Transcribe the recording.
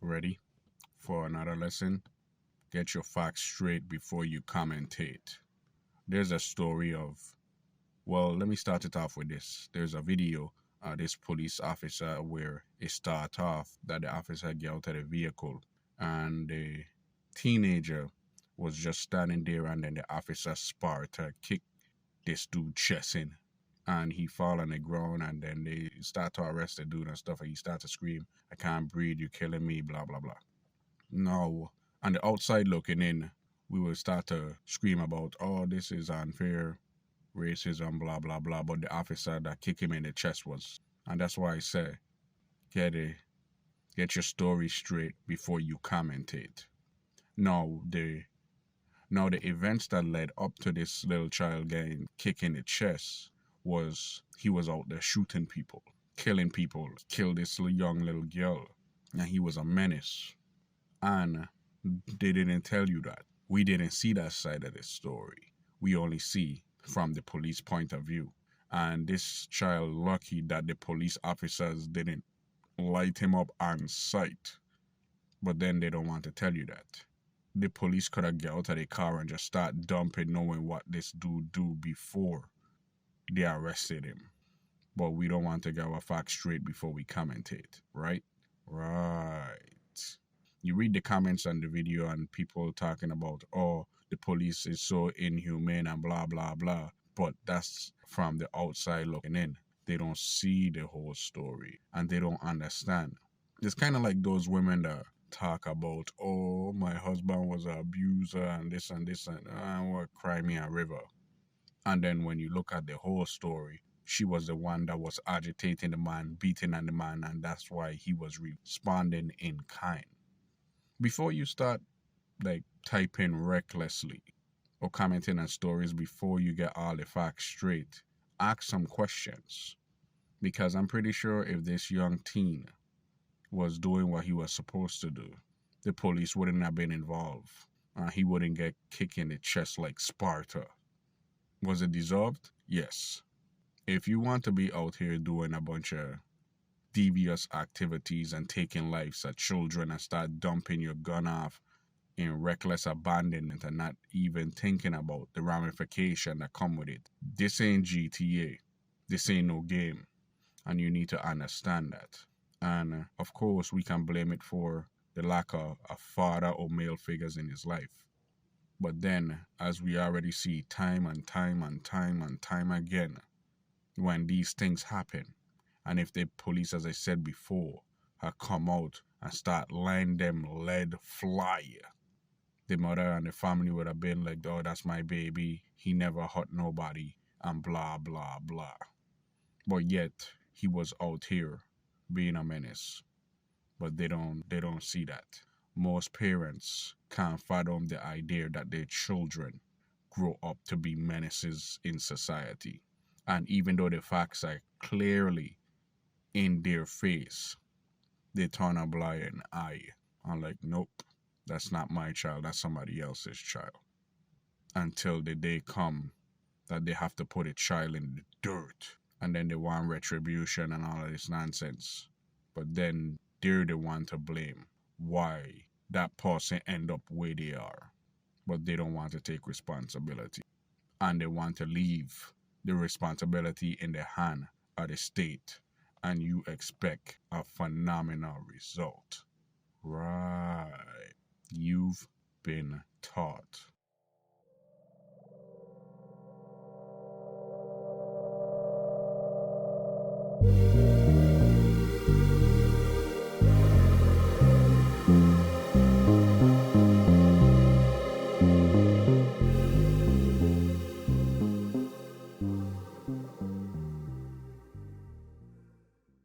Ready for another lesson? Get your facts straight before you commentate. There's a story of, well, let me start it off with this. There's a video, this police officer, where it starts off that the officer get out of the vehicle and the teenager was just standing there, and then the officer sparred to kick this dude chest in, and he fall on the ground, and then they start to arrest the dude and stuff, and he start to scream, "I can't breathe, you're killing me, blah blah blah." Now, on the outside looking in, we will start to scream about, "Oh, this is unfair, racism, blah blah blah," but the officer that kicked him in the chest was. And that's why I say, get your story straight before you commentate. Now the events that led up to this little child getting kicked in the chest was he was out there shooting people, killing people, killed this young little girl, and he was a menace. And they didn't tell you that. We didn't see that side of the story. We only see from the police point of view. And this child lucky that the police officers didn't light him up on sight. But then they don't want to tell you that. The police could have got out of the car and just start dumping, knowing what this dude do before they arrested him. But we don't want to get our facts straight before we commentate, right? Right. You read the comments on the video and people talking about, oh, the police is so inhumane and blah, blah, blah. But that's from the outside looking in. They don't see the whole story and they don't understand. It's kind of like those women that talk about, oh, my husband was an abuser and this and what, cry me a river. And then when you look at the whole story, she was the one that was agitating the man, beating on the man, and that's why he was responding in kind. Before you start typing recklessly or commenting on stories before you get all the facts straight, ask some questions. Because I'm pretty sure if this young teen was doing what he was supposed to do, the police wouldn't have been involved. He wouldn't get kicked in the chest like Sparta. Was it deserved? Yes. If you want to be out here doing a bunch of devious activities and taking lives of children and start dumping your gun off in reckless abandonment and not even thinking about the ramification that come with it, this ain't GTA. This ain't no game. And you need to understand that. And of course, we can blame it for the lack of a father or male figures in his life. But then, as we already see time and time again, when these things happen, and if the police, as I said before, have come out and start letting them lead fly, the mother and the family would have been like, oh, that's my baby, he never hurt nobody, and blah, blah, blah. But yet, he was out here being a menace. But they don't see that. Most parents can't fathom the idea that their children grow up to be menaces in society. And even though the facts are clearly in their face, they turn a blind eye. I'm like, nope, that's not my child, that's somebody else's child. Until the day come that they have to put a child in the dirt, and then they want retribution and all of this nonsense. But then they're the one to blame why that person end up where they are. But they don't want to take responsibility. And they want to leave the responsibility in the hand of the state. And you expect a phenomenal result. Right. You've been taught.